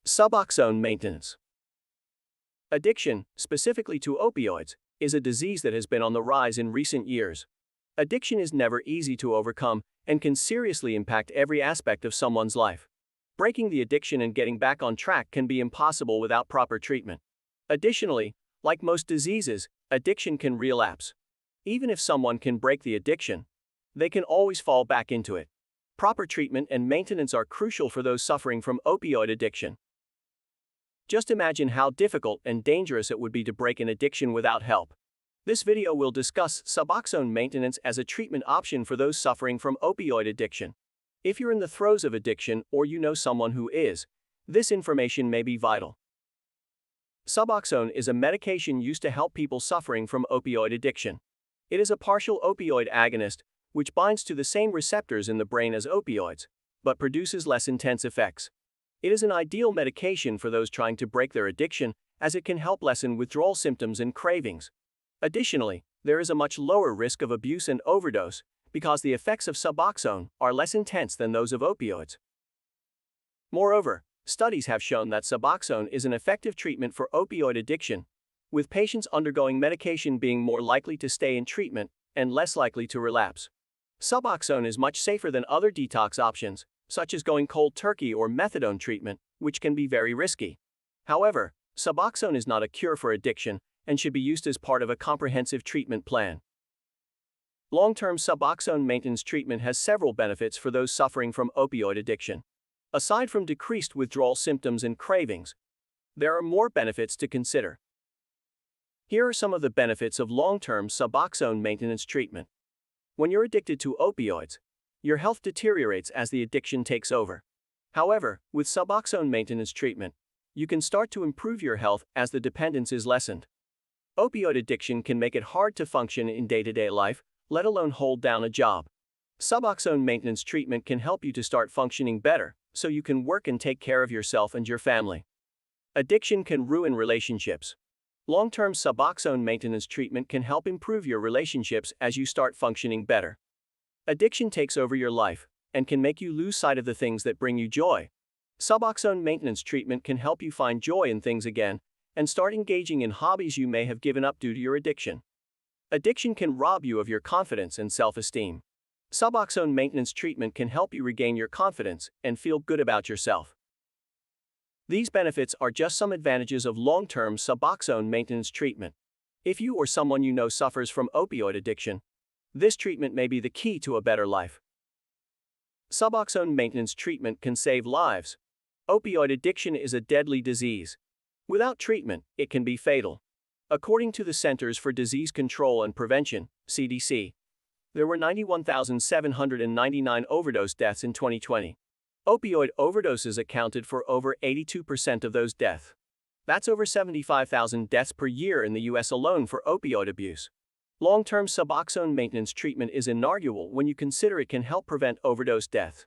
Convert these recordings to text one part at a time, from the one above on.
Suboxone maintenance. Addiction, specifically to opioids, is a disease that has been on the rise in recent years. Addiction is never easy to overcome and can seriously impact every aspect of someone's life. Breaking the addiction and getting back on track can be impossible without proper treatment. Additionally, like most diseases, addiction can relapse. Even if someone can break the addiction, they can always fall back into it. Proper treatment and maintenance are crucial for those suffering from opioid addiction. Just imagine how difficult and dangerous it would be to break an addiction without help. This video will discuss Suboxone maintenance as a treatment option for those suffering from opioid addiction. If you're in the throes of addiction or you know someone who is, this information may be vital. Suboxone is a medication used to help people suffering from opioid addiction. It is a partial opioid agonist, which binds to the same receptors in the brain as opioids, but produces less intense effects. It is an ideal medication for those trying to break their addiction, as it can help lessen withdrawal symptoms and cravings. Additionally, there is a much lower risk of abuse and overdose, because the effects of Suboxone are less intense than those of opioids. Moreover, studies have shown that Suboxone is an effective treatment for opioid addiction, with patients undergoing medication being more likely to stay in treatment and less likely to relapse. Suboxone is much safer than other detox options, such as going cold turkey or methadone treatment, which can be very risky. However, Suboxone is not a cure for addiction and should be used as part of a comprehensive treatment plan. Long-term Suboxone maintenance treatment has several benefits for those suffering from opioid addiction. Aside from decreased withdrawal symptoms and cravings, there are more benefits to consider. Here are some of the benefits of long-term Suboxone maintenance treatment. When you're addicted to opioids, your health deteriorates as the addiction takes over. However, with Suboxone maintenance treatment, you can start to improve your health as the dependence is lessened. Opioid addiction can make it hard to function in day-to-day life, let alone hold down a job. Suboxone maintenance treatment can help you to start functioning better, so you can work and take care of yourself and your family. Addiction can ruin relationships. Long-term Suboxone maintenance treatment can help improve your relationships as you start functioning better. Addiction takes over your life and can make you lose sight of the things that bring you joy. Suboxone maintenance treatment can help you find joy in things again and start engaging in hobbies you may have given up due to your addiction. Addiction can rob you of your confidence and self-esteem. Suboxone maintenance treatment can help you regain your confidence and feel good about yourself. These benefits are just some advantages of long-term Suboxone maintenance treatment. If you or someone you know suffers from opioid addiction, this treatment may be the key to a better life. Suboxone maintenance treatment can save lives. Opioid addiction is a deadly disease. Without treatment, it can be fatal. According to the Centers for Disease Control and Prevention, CDC, there were 91,799 overdose deaths in 2020. Opioid overdoses accounted for over 82% of those deaths. That's over 75,000 deaths per year in the US alone for opioid abuse. Long-term Suboxone maintenance treatment is inaugural when you consider it can help prevent overdose death.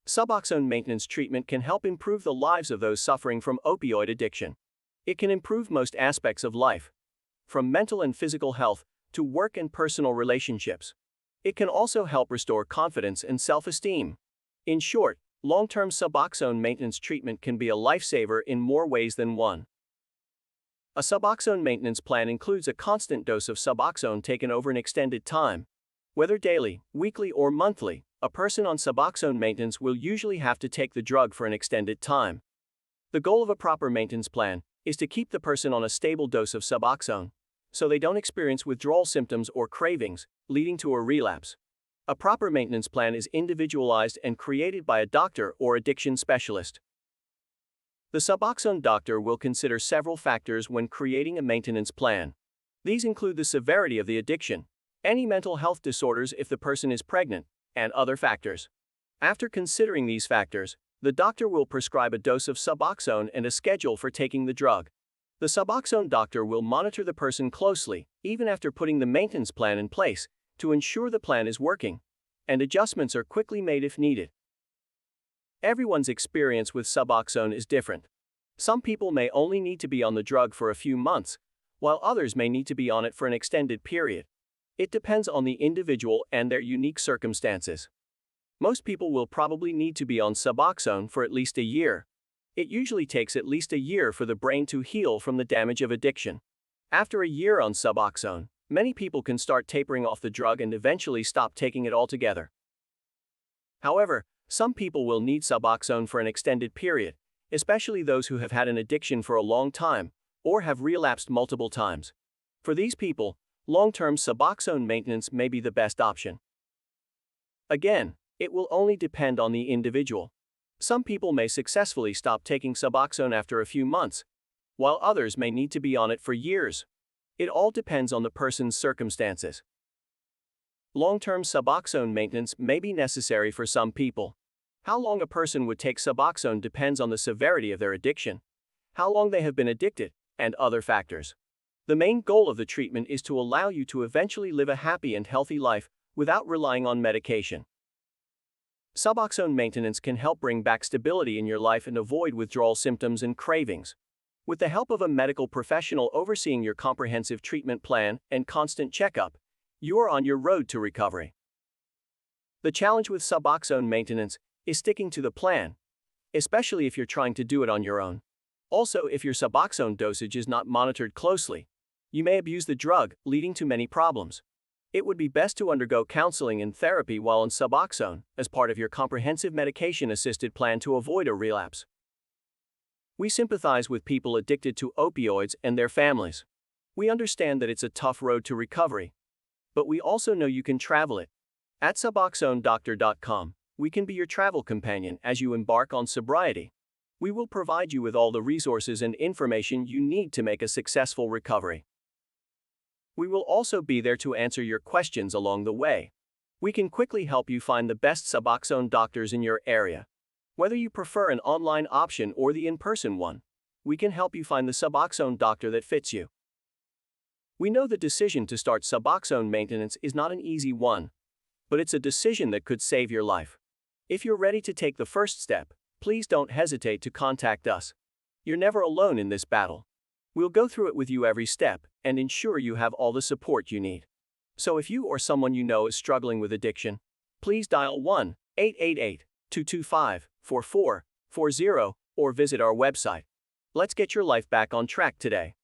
Suboxone maintenance treatment can help improve the lives of those suffering from opioid addiction. It can improve most aspects of life, from mental and physical health to work and personal relationships. It can also help restore confidence and self-esteem. In short, long-term Suboxone maintenance treatment can be a lifesaver in more ways than one. A Suboxone maintenance plan includes a constant dose of Suboxone taken over an extended time. Whether daily, weekly, or monthly, a person on Suboxone maintenance will usually have to take the drug for an extended time. The goal of a proper maintenance plan is to keep the person on a stable dose of Suboxone, so they don't experience withdrawal symptoms or cravings, leading to a relapse. A proper maintenance plan is individualized and created by a doctor or addiction specialist. The Suboxone doctor will consider several factors when creating a maintenance plan. These include the severity of the addiction, any mental health disorders if the person is pregnant, and other factors. After considering these factors, the doctor will prescribe a dose of Suboxone and a schedule for taking the drug. The Suboxone doctor will monitor the person closely, even after putting the maintenance plan in place, to ensure the plan is working, and adjustments are quickly made if needed. Everyone's experience with Suboxone is different. Some people may only need to be on the drug for a few months, while others may need to be on it for an extended period. It depends on the individual and their unique circumstances. Most people will probably need to be on Suboxone for at least a year. It usually takes at least a year for the brain to heal from the damage of addiction. After a year on Suboxone, many people can start tapering off the drug and eventually stop taking it altogether. However, some people will need Suboxone for an extended period, especially those who have had an addiction for a long time or have relapsed multiple times. For these people, long-term Suboxone maintenance may be the best option. Again, it will only depend on the individual. Some people may successfully stop taking Suboxone after a few months, while others may need to be on it for years. It all depends on the person's circumstances. Long-term Suboxone maintenance may be necessary for some people. How long a person would take Suboxone depends on the severity of their addiction, how long they have been addicted, and other factors. The main goal of the treatment is to allow you to eventually live a happy and healthy life without relying on medication. Suboxone maintenance can help bring back stability in your life and avoid withdrawal symptoms and cravings. With the help of a medical professional overseeing your comprehensive treatment plan and constant checkup, you are on your road to recovery. The challenge with Suboxone maintenance is sticking to the plan, especially if you're trying to do it on your own. Also, if your Suboxone dosage is not monitored closely, you may abuse the drug, leading to many problems. It would be best to undergo counseling and therapy while on Suboxone as part of your comprehensive medication-assisted plan to avoid a relapse. We sympathize with people addicted to opioids and their families. We understand that it's a tough road to recovery, but we also know you can travel it. At SuboxoneDoctor.com, we can be your travel companion as you embark on sobriety. We will provide you with all the resources and information you need to make a successful recovery. We will also be there to answer your questions along the way. We can quickly help you find the best Suboxone doctors in your area. Whether you prefer an online option or the in-person one, we can help you find the Suboxone doctor that fits you. We know the decision to start Suboxone maintenance is not an easy one, but it's a decision that could save your life. If you're ready to take the first step, please don't hesitate to contact us. You're never alone in this battle. We'll go through it with you every step and ensure you have all the support you need. So if you or someone you know is struggling with addiction, please dial 1-888-225-4440 or visit our website. Let's get your life back on track today.